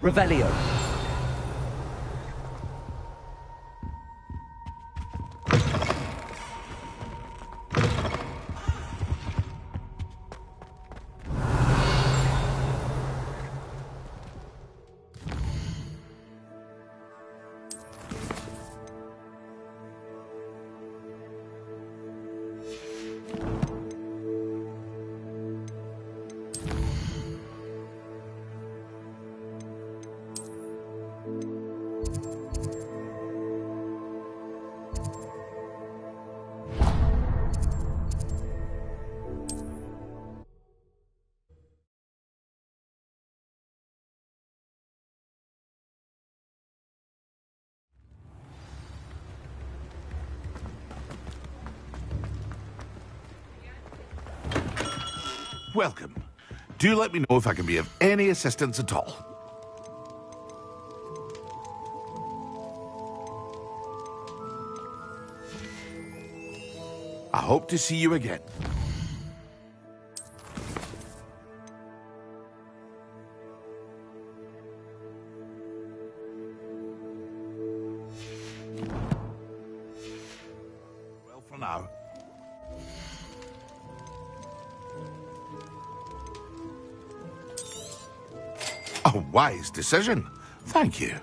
Revelio. Welcome. Do let me know if I can be of any assistance at all. I hope to see you again. Well, for now. A wise decision. Thank you.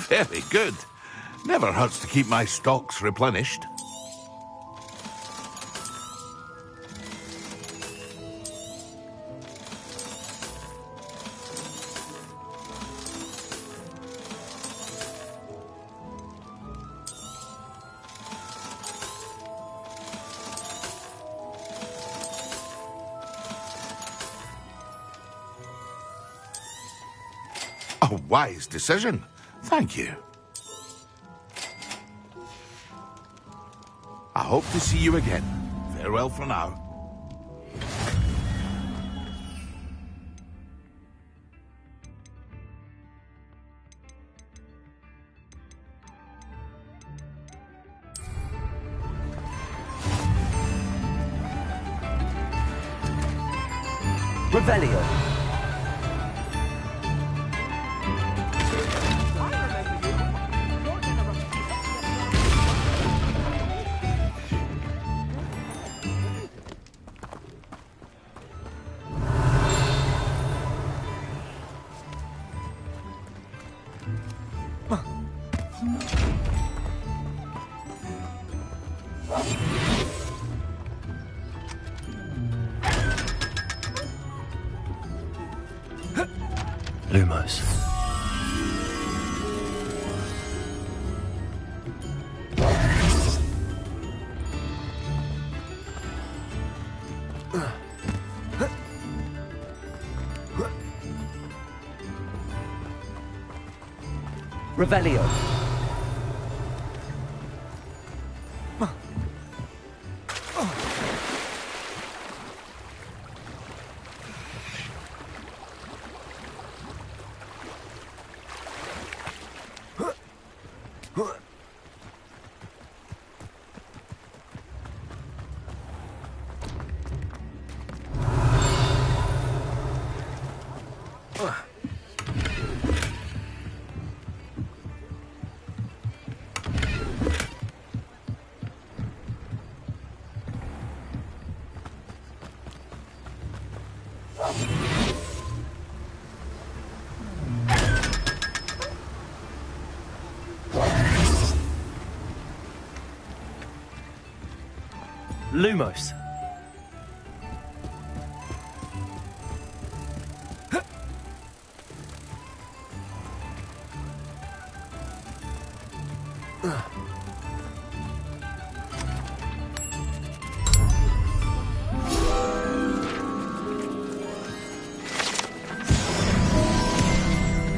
Very good. Never hurts to keep my stocks replenished. A wise decision. Thank you. I hope to see you again. Farewell for now. Revelio. Lumos. Revelio. Lumos.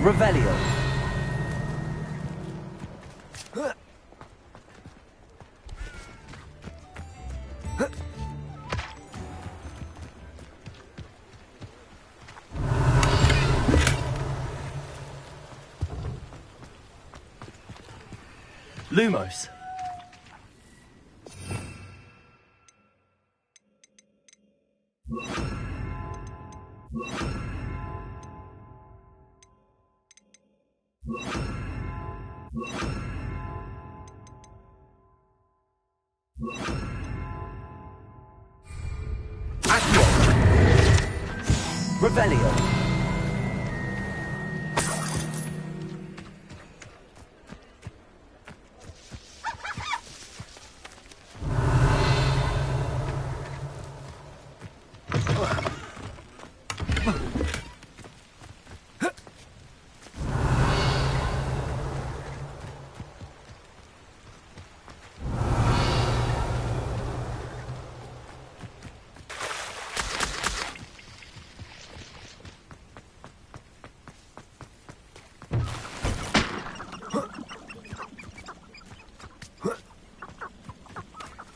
Revelio. Lumos. Accio. Revelio.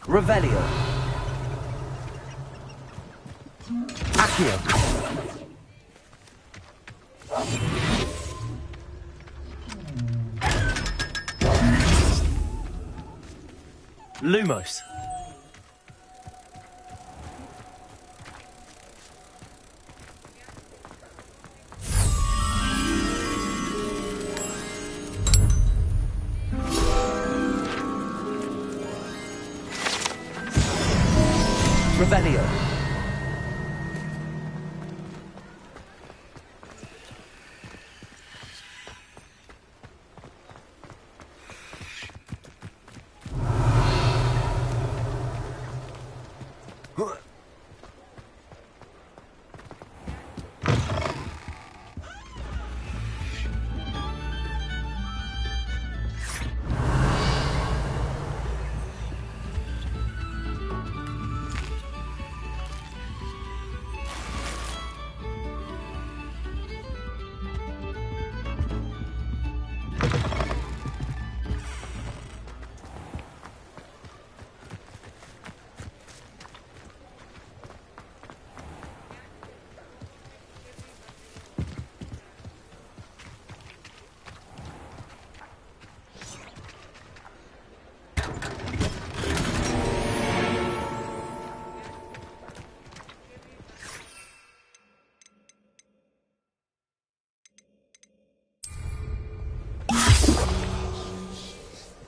Revelio. Accio. Lumos. Revelio.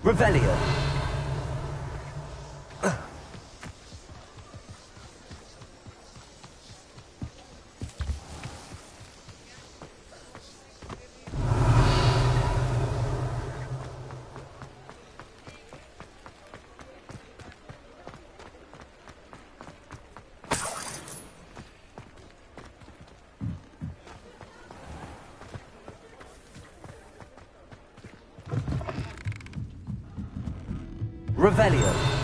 Revelio. Revelio.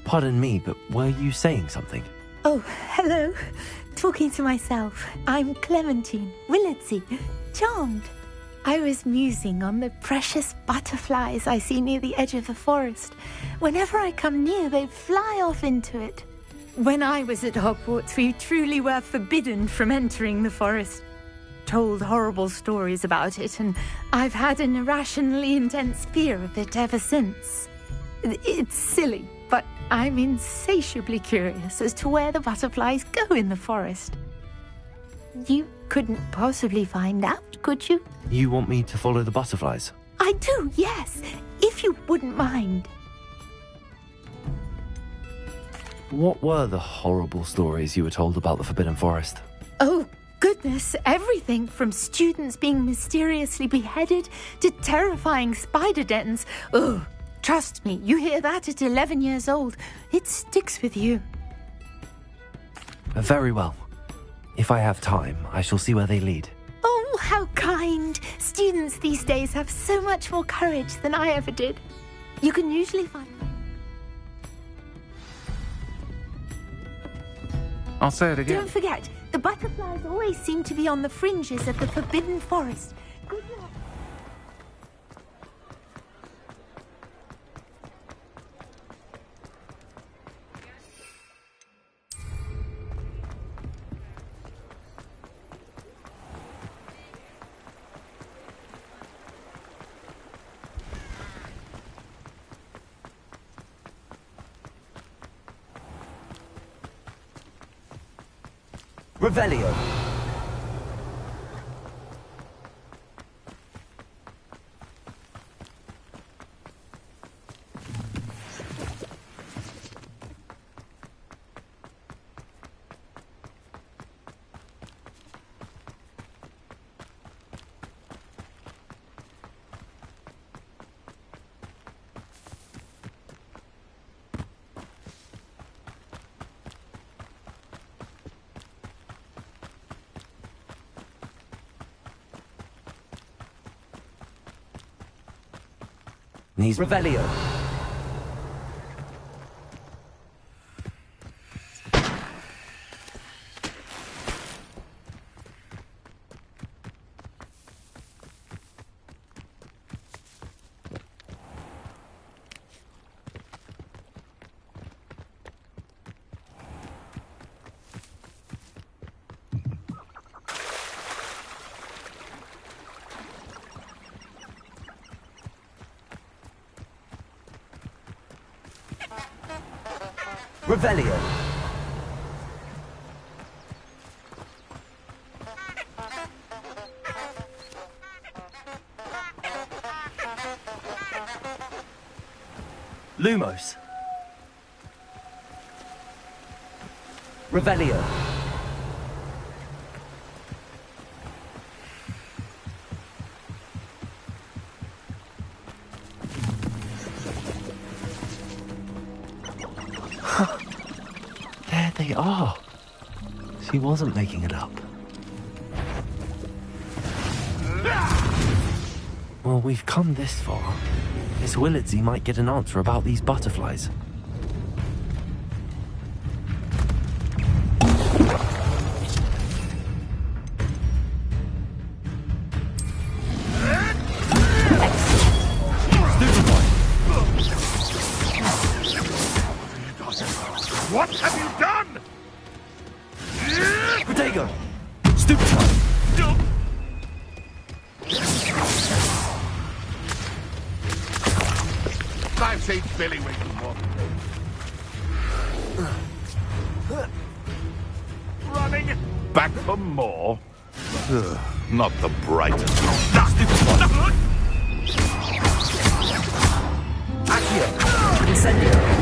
Pardon me, but were you saying something? Oh, hello. Talking to myself. I'm Clementine Willardsey. Charmed. I was musing on the precious butterflies I see near the edge of the forest. Whenever I come near, they fly off into it. When I was at Hogwarts, we truly were forbidden from entering the forest. Told horrible stories about it, and I've had an irrationally intense fear of it ever since. It's silly, but I'm insatiably curious as to where the butterflies go in the forest. You couldn't possibly find out, could you? You want me to follow the butterflies? I do, yes, if you wouldn't mind. What were the horrible stories you were told about the Forbidden Forest? Oh, goodness, everything from students being mysteriously beheaded to terrifying spider dens. Ugh. Trust me, you hear that at 11 years old. It sticks with you. Very well. If I have time, I shall see where they lead. Oh, how kind. Students these days have so much more courage than I ever did. You can usually find... I'll say it again. Don't forget, the butterflies always seem to be on the fringes of the Forbidden Forest. Good luck. Revelio. He's Revelio. Revelio. Lumos. Revelio. There they are. She wasn't making it up. Well, we've come this far. Miss Willardsey might get an answer about these butterflies. What have you done? Protego! Stupefy! I've seen Billy Winkle running back for more. Ugh, not the brightest. Accio. Incendio.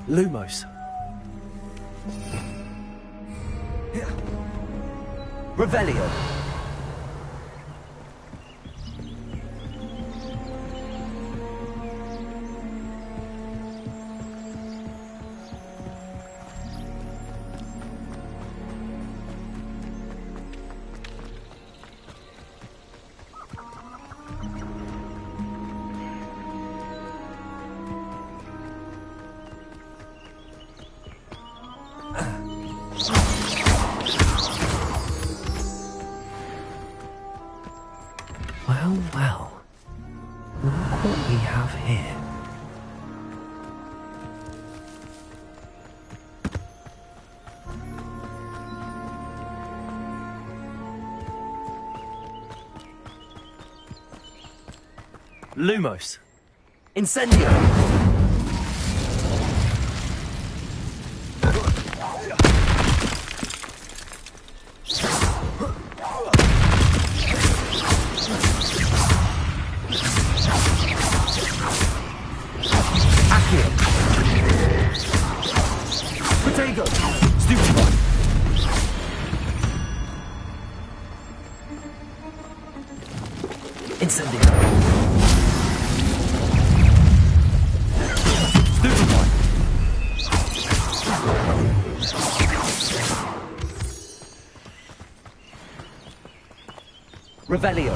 Lumos. Revelio. Lumos. Incendio. Accio. Protego. Stupefy. Incendio. Stupefy. Revelio.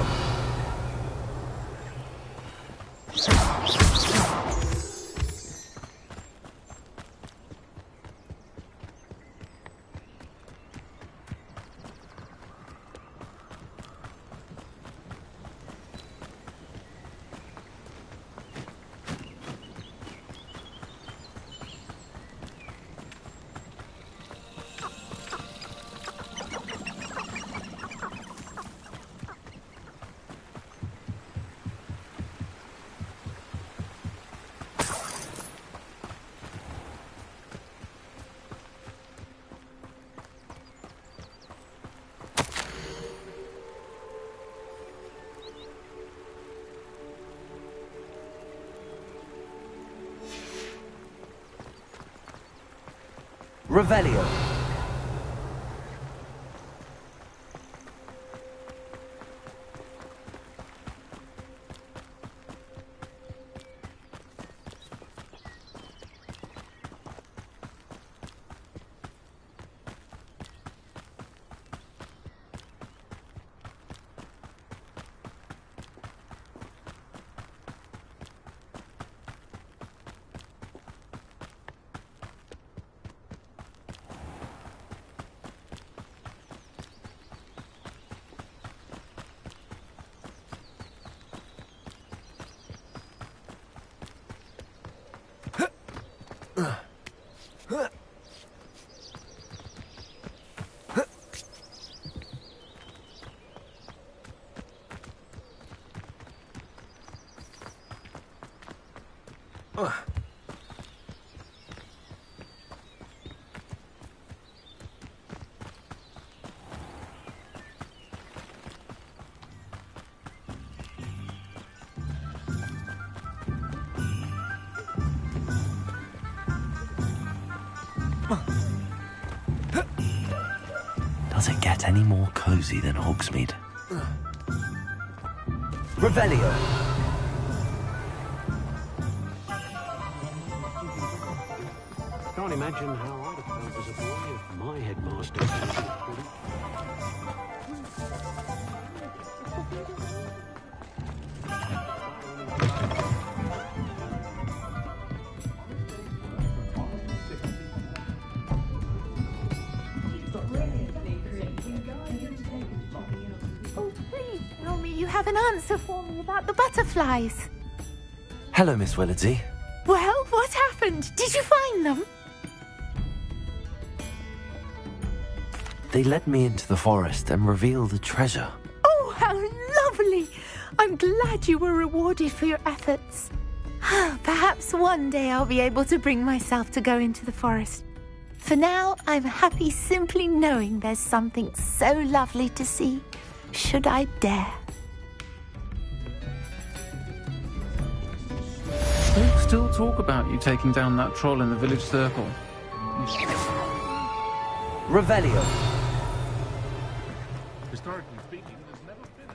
Revelio. Does it get any more cozy than Hogsmeade? Revelio. Can't imagine how I'd have felt as a boy if my headmaster. Oh, please tell me you have an answer for me about the butterflies. Hello, Miss Willardsey. Well, what happened? Did you find them? They led me into the forest and revealed a treasure. Oh, how lovely! I'm glad you were rewarded for your efforts. Perhaps one day I'll be able to bring myself to go into the forest. For now, I'm happy simply knowing there's something so lovely to see, should I dare. Folk still talk about you taking down that troll in the village circle. Revelio. Historically speaking, there's never been a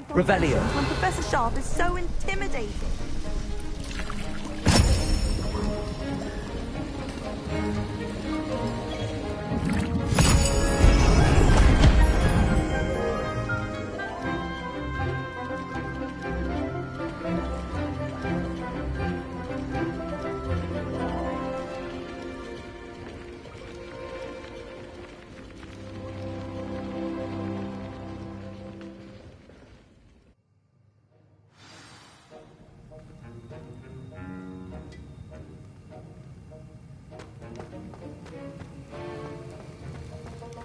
Revelio. When Professor Sharp is so intimidating.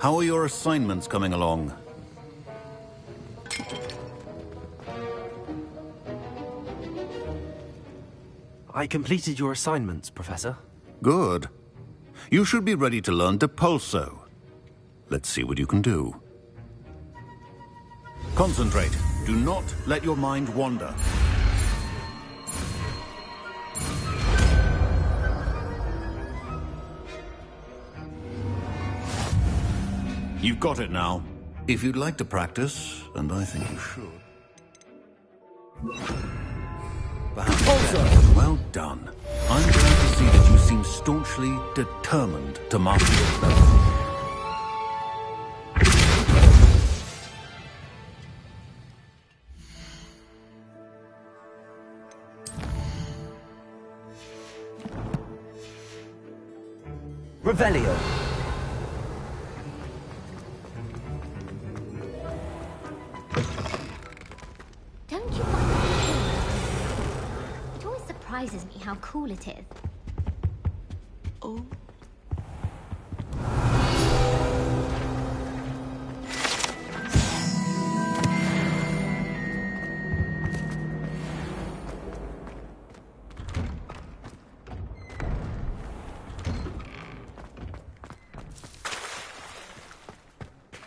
How are your assignments coming along? I completed your assignments, Professor. Good. You should be ready to learn Depulso. Let's see what you can do. Concentrate. Do not let your mind wander. You've got it now. If you'd like to practice, and I think you should. Perhaps better. Well done. I'm glad to see that you seem staunchly determined to master your spell. Revelio. Don't you find it cool? It always surprises me how cool it is. Oh.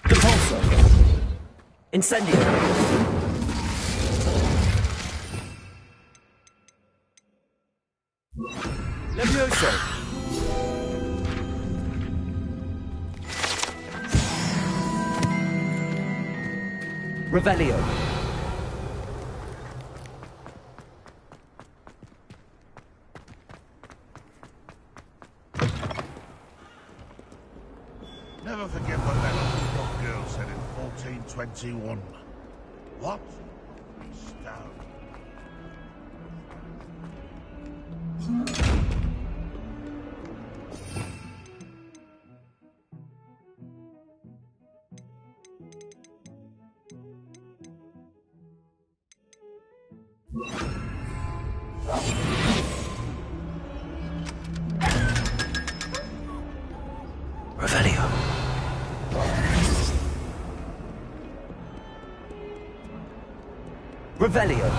Depulso. Incendio. Levioso. Revelio. Never forget what that old dog girl said in 1421. What? Stone. Revelio. Revelio.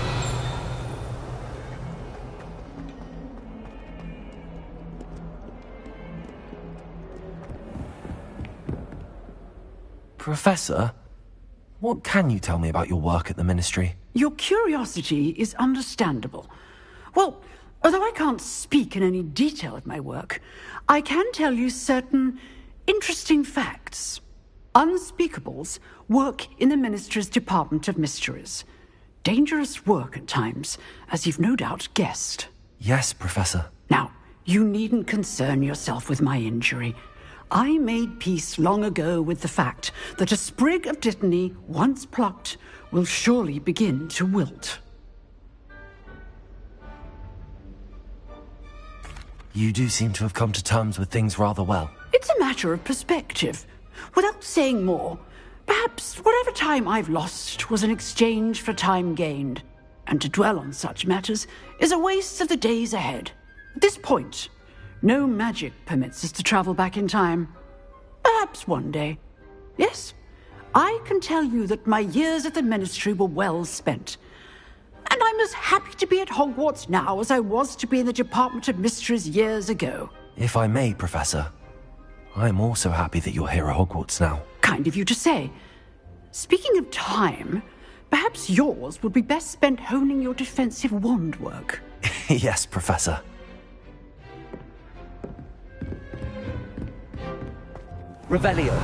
Professor? What can you tell me about your work at the Ministry? Your curiosity is understandable. Well, although I can't speak in any detail of my work, I can tell you certain interesting facts. Unspeakables work in the Ministry's Department of Mysteries. Dangerous work at times, as you've no doubt guessed. Yes, Professor. Now, you needn't concern yourself with my injury. I made peace long ago with the fact that a sprig of dittany, once plucked, will surely begin to wilt. You do seem to have come to terms with things rather well. It's a matter of perspective. Without saying more, perhaps whatever time I've lost was an exchange for time gained, and to dwell on such matters is a waste of the days ahead. At this point, no magic permits us to travel back in time. Perhaps one day. Yes, I can tell you that my years at the Ministry were well spent. And I'm as happy to be at Hogwarts now as I was to be in the Department of Mysteries years ago. If I may, Professor, I'm also happy that you're here at Hogwarts now. Kind of you to say. Speaking of time, perhaps yours would be best spent honing your defensive wand work. Yes, Professor. Revelio.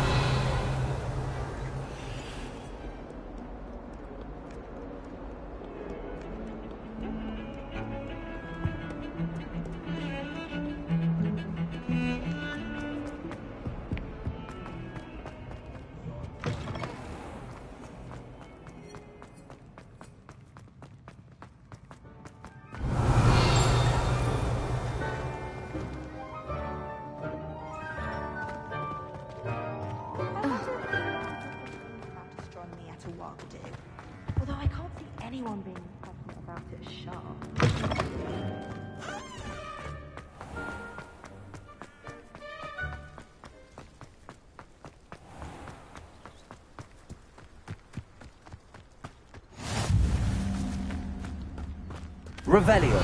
Although I can't see anyone being passionate about it sharp. Revelio.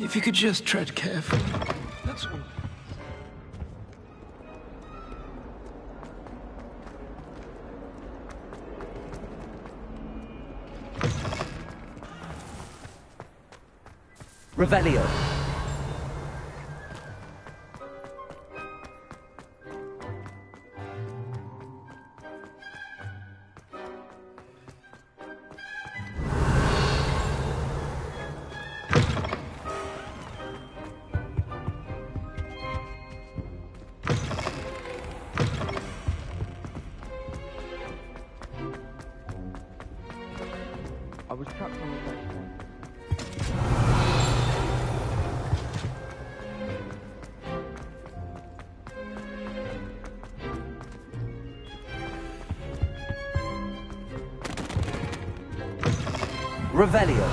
If you could just tread carefully, that's all. Revelio. I was trapped on the platform. Revelio.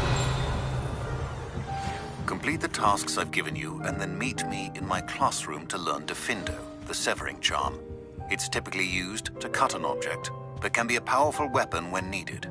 Complete the tasks I've given you, and then meet me in my classroom to learn Diffindo, the severing charm. It's typically used to cut an object, but can be a powerful weapon when needed.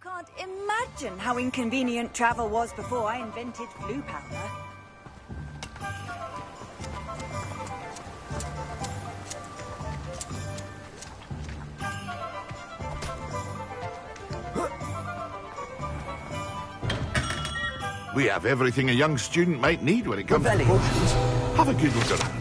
Can't imagine how inconvenient travel was before I invented blue powder. We have everything a young student might need when it comes to potions. Have a good look around.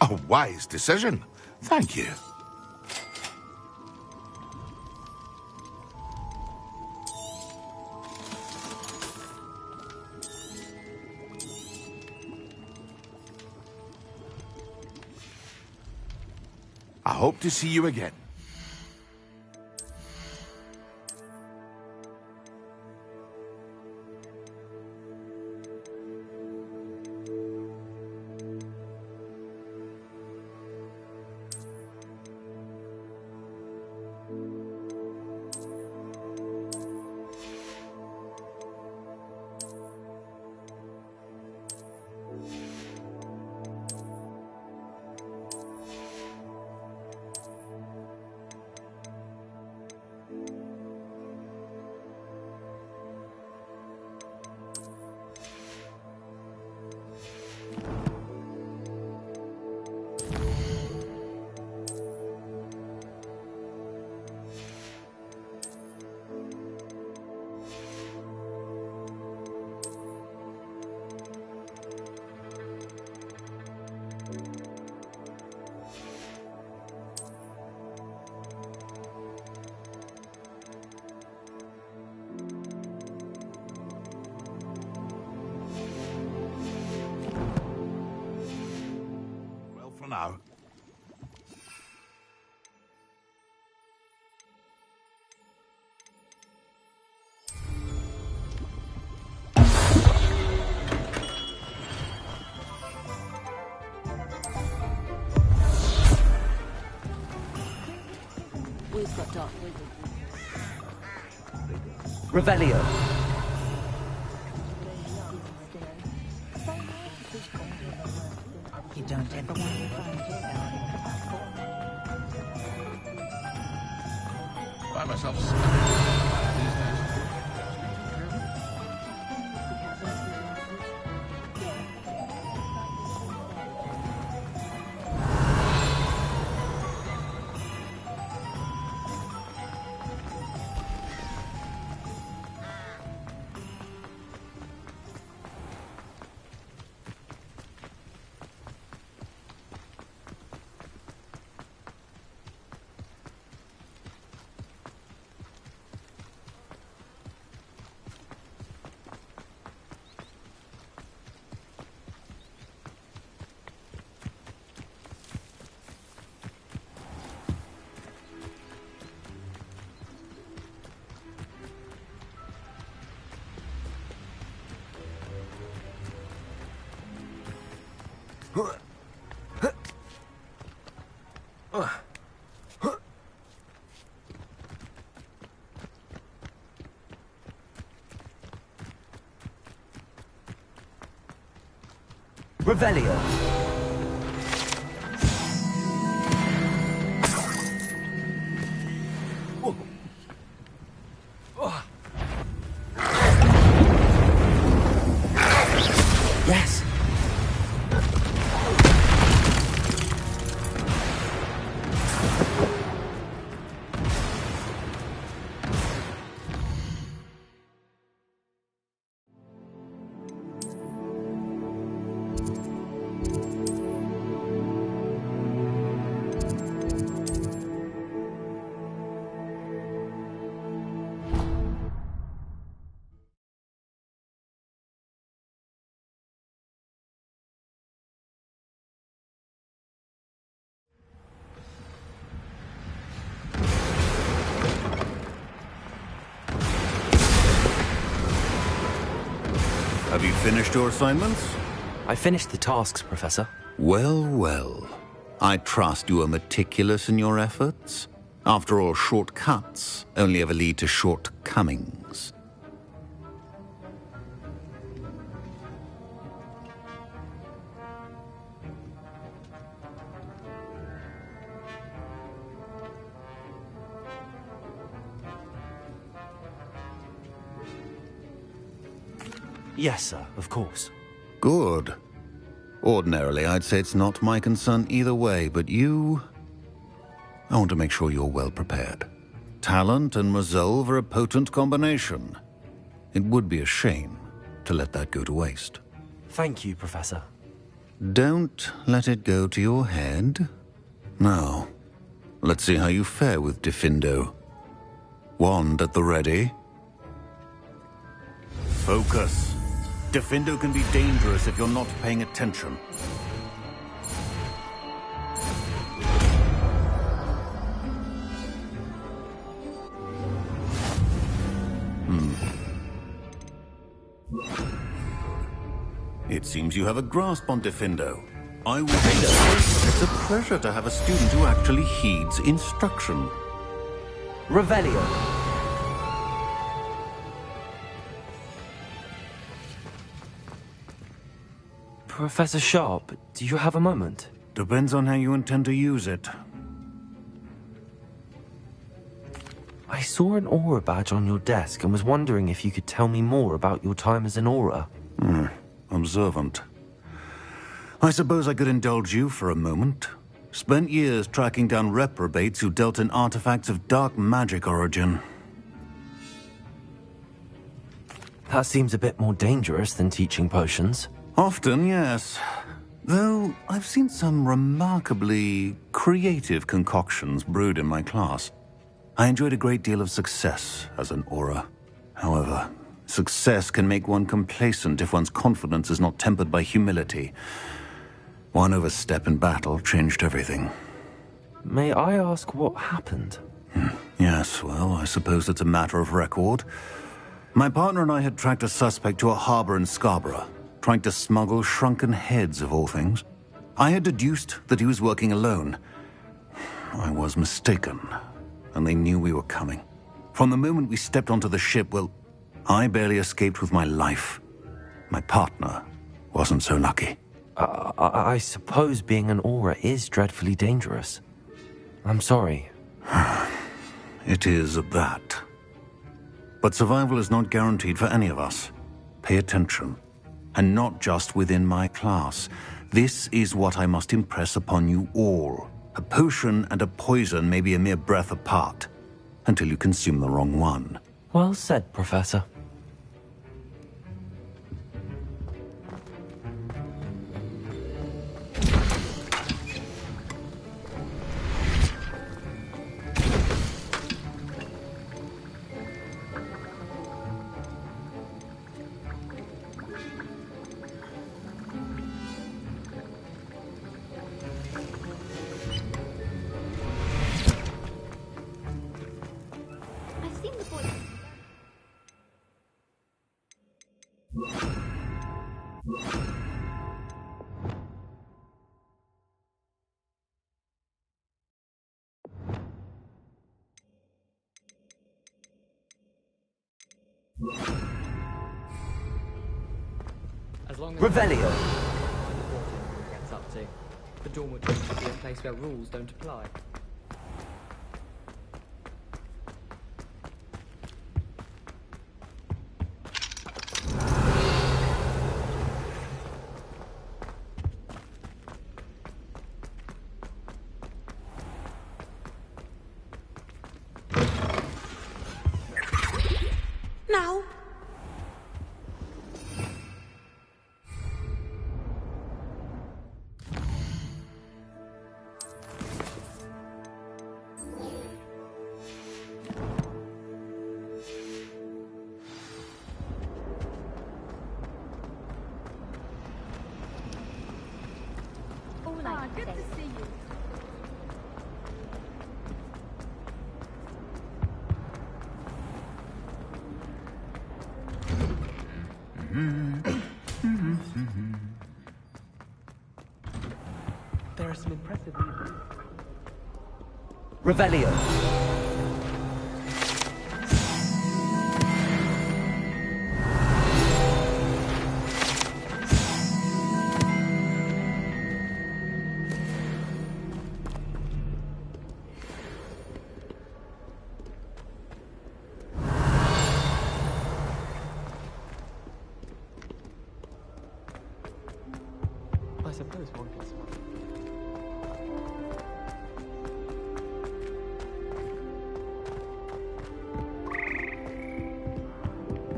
A wise decision. Thank you. I hope to see you again. Now. We've got Dark Revelio. You don't ever want to find yourself. Buy myself these days. Revelio. Yes. Have you finished your assignments? I finished the tasks, Professor. Well, well. I trust you are meticulous in your efforts. After all, shortcuts only ever lead to shortcomings. Yes, sir, of course. Good. Ordinarily, I'd say it's not my concern either way, but you... I want to make sure you're well prepared. Talent and resolve are a potent combination. It would be a shame to let that go to waste. Thank you, Professor. Don't let it go to your head. Now, let's see how you fare with Diffindo. Wand at the ready. Focus. Diffindo can be dangerous if you're not paying attention. It seems you have a grasp on Diffindo. I would say it's a pleasure to have a student who actually heeds instruction. Revelio. Professor Sharp, do you have a moment? Depends on how you intend to use it. I saw an Aura badge on your desk and was wondering if you could tell me more about your time as an Aura. Observant. I suppose I could indulge you for a moment. Spent years tracking down reprobates who dealt in artifacts of dark magic origin. That seems a bit more dangerous than teaching potions. Often, yes. Though I've seen some remarkably creative concoctions brewed in my class. I enjoyed a great deal of success as an Aura. However, success can make one complacent if one's confidence is not tempered by humility. One overstep in battle changed everything. May I ask what happened? Yes, well, I suppose it's a matter of record. My partner and I had tracked a suspect to a harbor in Scarborough, trying to smuggle shrunken heads of all things. I had deduced that he was working alone. I was mistaken, and they knew we were coming. From the moment we stepped onto the ship, well, I barely escaped with my life. My partner wasn't so lucky. I suppose being an Aura is dreadfully dangerous. I'm sorry. It is at that. But survival is not guaranteed for any of us. Pay attention. And not just within my class. This is what I must impress upon you all. A potion and a poison may be a mere breath apart, until you consume the wrong one. Well said, Professor. As long as Revelio. gets up to. The dormitory should be a place where rules don't apply. Now. All I can say. see you. There are some impressive views. Revelio. I suppose one can smile.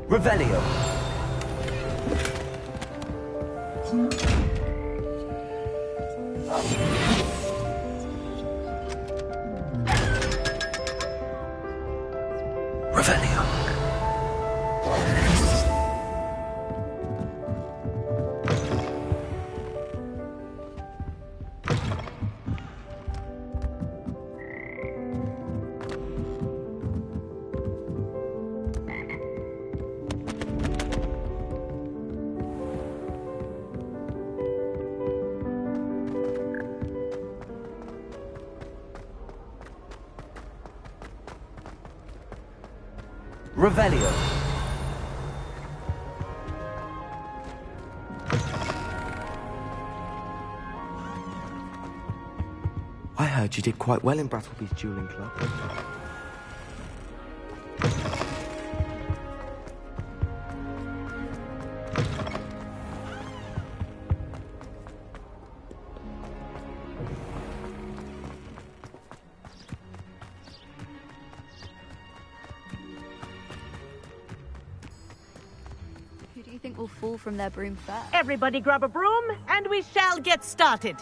Revelio. Revelio. Revelio. I heard you did quite well in Brattleby's dueling club. Who do you think will fall from their broom first? Everybody grab a broom, and we shall get started.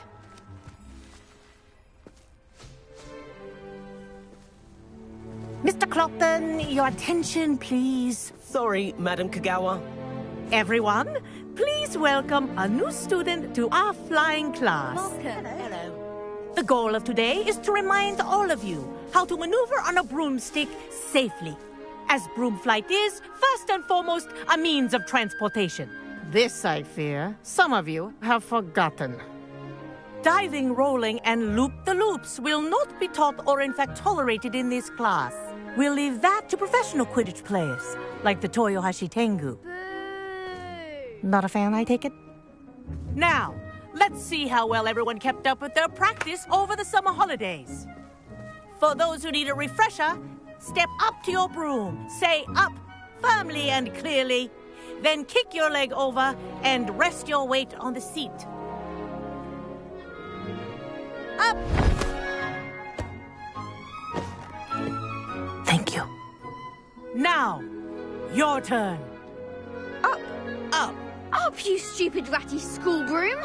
Mr. Clopton, your attention, please. Sorry, Madam Kagawa. Everyone, please welcome a new student to our flying class. Welcome. Hello. The goal of today is to remind all of you how to maneuver on a broomstick safely, as broom flight is, first and foremost, a means of transportation. This, I fear, some of you have forgotten. Diving, rolling, and loop-the-loops will not be taught or in fact tolerated in this class. We'll leave that to professional Quidditch players, like the Toyohashi Tengu. Not a fan, I take it? Now, let's see how well everyone kept up with their practice over the summer holidays. For those who need a refresher, step up to your broom, say up firmly and clearly, then kick your leg over and rest your weight on the seat. Up! Thank you. Now, your turn. Up! Up! Up, you stupid ratty school broom!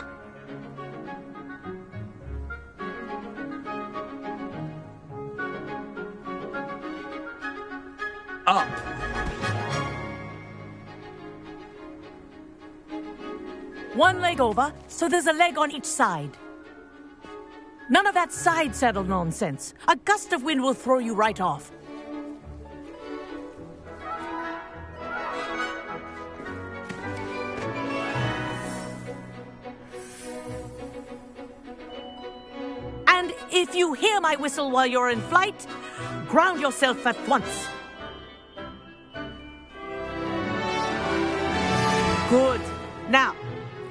Up. One leg over, so there's a leg on each side. None of that side saddle nonsense. A gust of wind will throw you right off. And if you hear my whistle while you're in flight, ground yourself at once. Good. Now,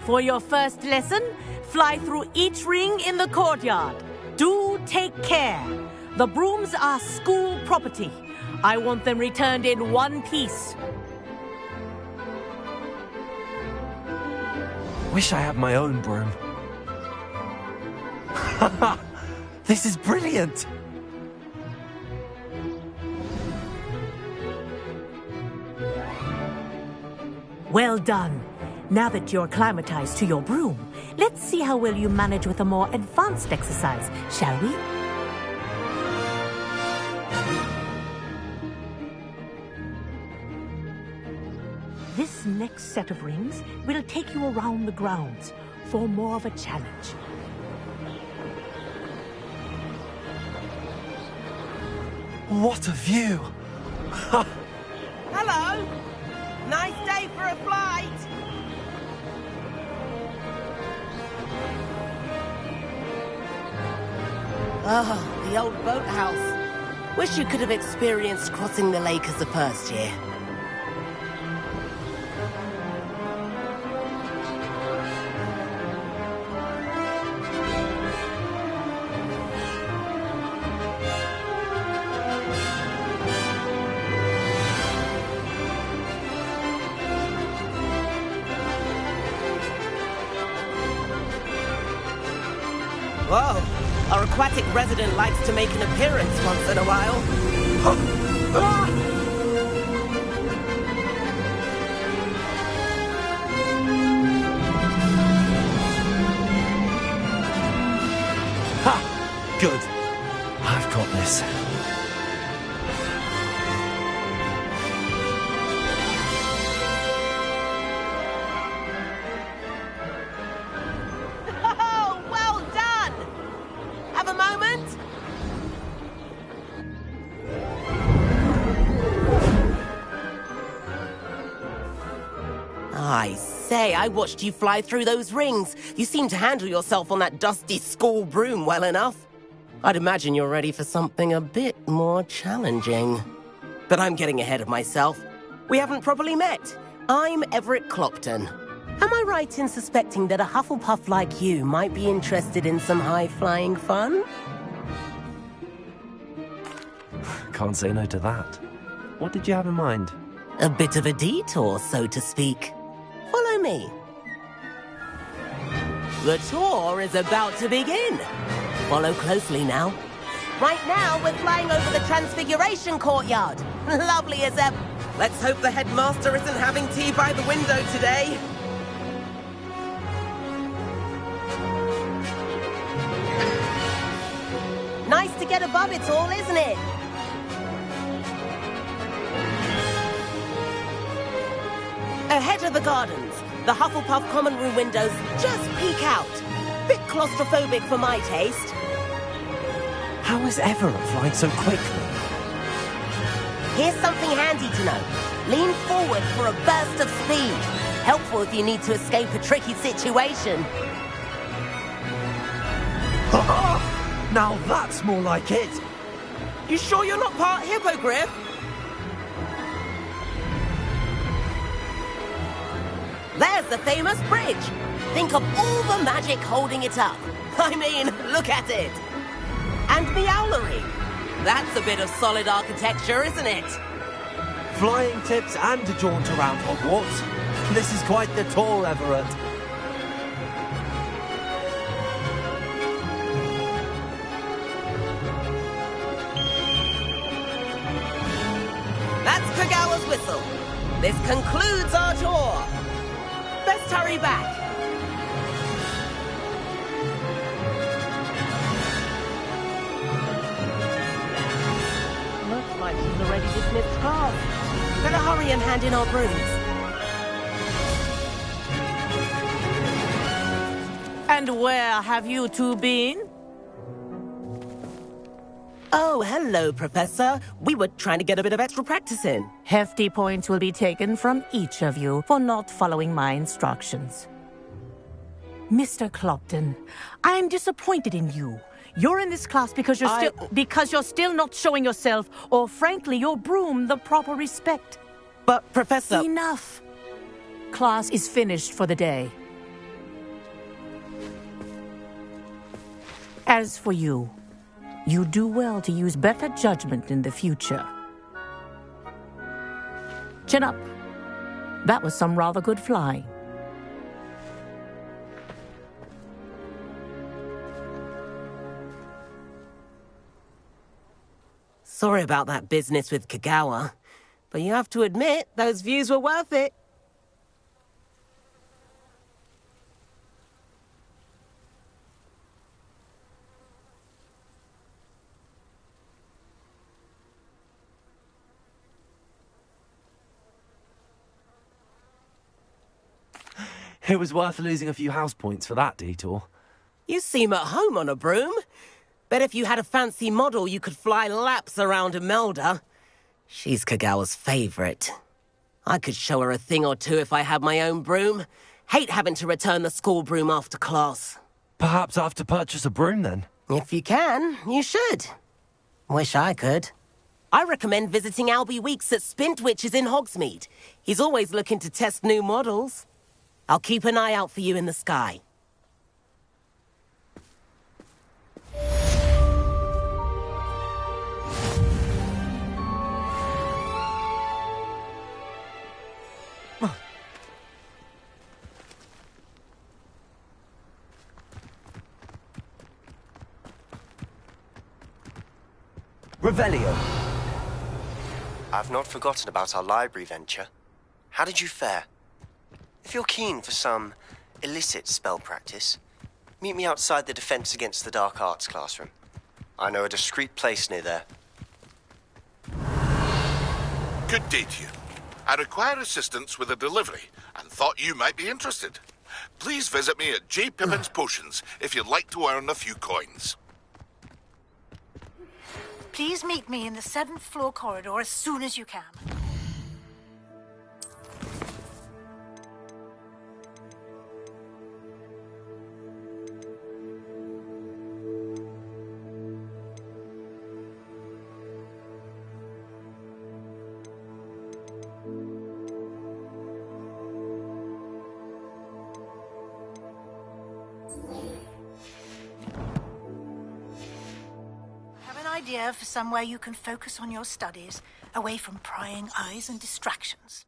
For your first lesson, fly through each ring in the courtyard. Do take care. The brooms are school property. I want them returned in one piece. Wish I had my own broom. This is brilliant! Well done. Now that you're acclimatized to your broom, let's see how well you manage with a more advanced exercise, shall we? This next set of rings will take you around the grounds for more of a challenge. What a view! Hello! Nice day for a flight! Oh, the old boathouse. Wish you could have experienced crossing the lake as a first year. Whoa! Our aquatic resident likes to make an appearance once in a while. Ha! Good. I've got this. I say, I watched you fly through those rings. You seem to handle yourself on that dusty school broom well enough. I'd imagine you're ready for something a bit more challenging. But I'm getting ahead of myself. We haven't properly met. I'm Everett Clopton. Am I right in suspecting that a Hufflepuff like you might be interested in some high-flying fun? Can't say no to that. What did you have in mind? A bit of a detour, so to speak. Follow me. The tour is about to begin. Follow closely now. Right now, we're flying over the Transfiguration Courtyard. Lovely as ever. Let's hope the headmaster isn't having tea by the window today. Nice to get above it all, isn't it? Ahead of the gardens, the Hufflepuff common room windows just peek out. Bit claustrophobic for my taste. How is Everett flying so quickly? Here's something handy to know. Lean forward for a burst of speed. Helpful if you need to escape a tricky situation. Now that's more like it. You sure you're not part hippogriff? There's the famous bridge. Think of all the magic holding it up. I mean, look at it. And Meowlery. That's a bit of solid architecture, isn't it? Flying tips and a jaunt around Hogwarts. This is quite the tour, Everett. That's Kagawa's whistle. This concludes our tour. Best hurry back. Looks like she's already dismissed class. Better hurry and hand in our brooms. And where have you two been? Oh, hello, Professor. We were trying to get a bit of extra practice in. Hefty points will be taken from each of you for not following my instructions. Mr. Clopton, I am disappointed in you. You're in this class because you're still not showing yourself, or frankly, your broom the proper respect. But, Professor... Enough. Class is finished for the day. As for you, you do well to use better judgment in the future. Chin up. That was some rather good flying. Sorry about that business with Kagawa, but you have to admit, those views were worth it. It was worth losing a few house points for that detour. You seem at home on a broom. Bet if you had a fancy model, you could fly laps around Imelda. She's Kagawa's favorite. I could show her a thing or two if I had my own broom. Hate having to return the school broom after class. Perhaps I have to purchase a broom then? If you can, you should. Wish I could. I recommend visiting Albie Weeks at Spintwitches in Hogsmeade. He's always looking to test new models. I'll keep an eye out for you in the sky. Revelio. I've not forgotten about our library venture. How did you fare? If you're keen for some illicit spell practice, meet me outside the Defense Against the Dark Arts classroom. I know a discreet place near there. Good day to you. I require assistance with a delivery and thought you might be interested. Please visit me at J. Pippin's Potions if you'd like to earn a few coins. Please meet me in the 7th floor corridor as soon as you can. Idea for somewhere you can focus on your studies, away from prying eyes and distractions.